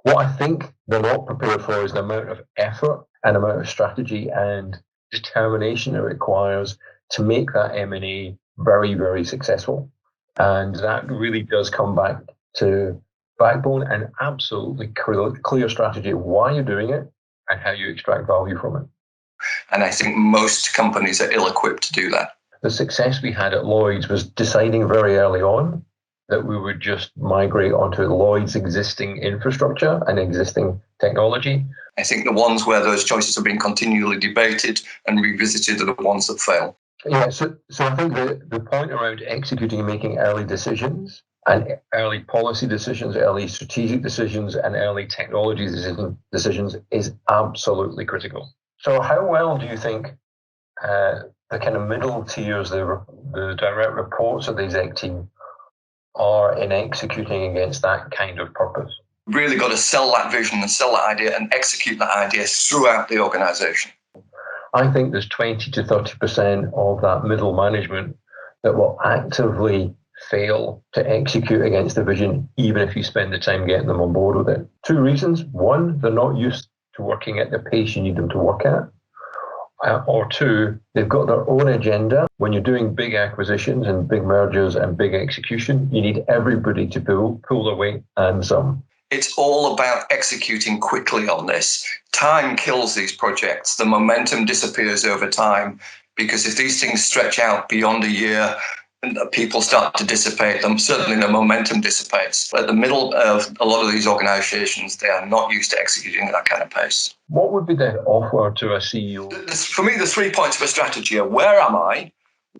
What I think they're not prepared for is the amount of effort and amount of strategy and determination it requires to make that M&A very, very successful. And that really does come back to backbone and absolutely clear strategy of why you're doing it and how you extract value from it. And I think most companies are ill-equipped to do that. The success we had at Lloyd's was deciding very early on that we would just migrate onto Lloyd's existing infrastructure and existing technology. I think the ones where those choices have been continually debated and revisited are the ones that fail. Yeah, so I think the point around executing and making early decisions and early policy decisions, early strategic decisions, and early technology decisions is absolutely critical. So how well do you think the kind of middle tiers, the direct reports of the exec team, are in executing against that kind of purpose? Really got to sell that vision and sell that idea and execute that idea throughout the organization. I think there's 20 to 30% of that middle management that will actively fail to execute against the vision, even if you spend the time getting them on board with it. Two reasons. One, they're not used to working at the pace you need them to work at. Or two, they've got their own agenda. When you're doing big acquisitions and big mergers and big execution, you need everybody to pull their weight and some. It's all about executing quickly on this. Time kills these projects. The momentum disappears over time because if these things stretch out beyond a year, people start to dissipate them. Certainly the momentum dissipates. At the middle of a lot of these organizations, they are not used to executing at that kind of pace. What would be the offer to a CEO? For me, the 3 points of a strategy are: where am I?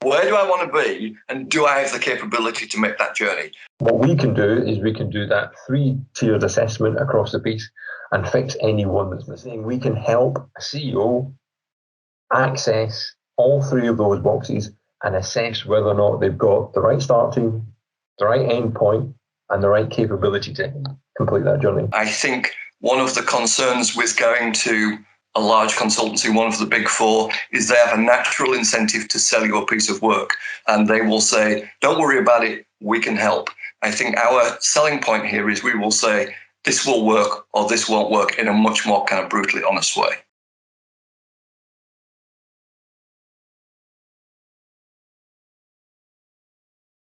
Where do I want to be? And do I have the capability to make that journey? What we can do is we can do that 3-tiered assessment across the piece and fix any one that's missing. We can help a CEO access all 3 of those boxes and assess whether or not they've got the right start team, the right end point, and the right capability to complete that journey. I think one of the concerns with going to a large consultancy, one of the big 4, is they have a natural incentive to sell you a piece of work. And they will say, don't worry about it, we can help. I think our selling point here is we will say, this will work or this won't work in a much more kind of brutally honest way.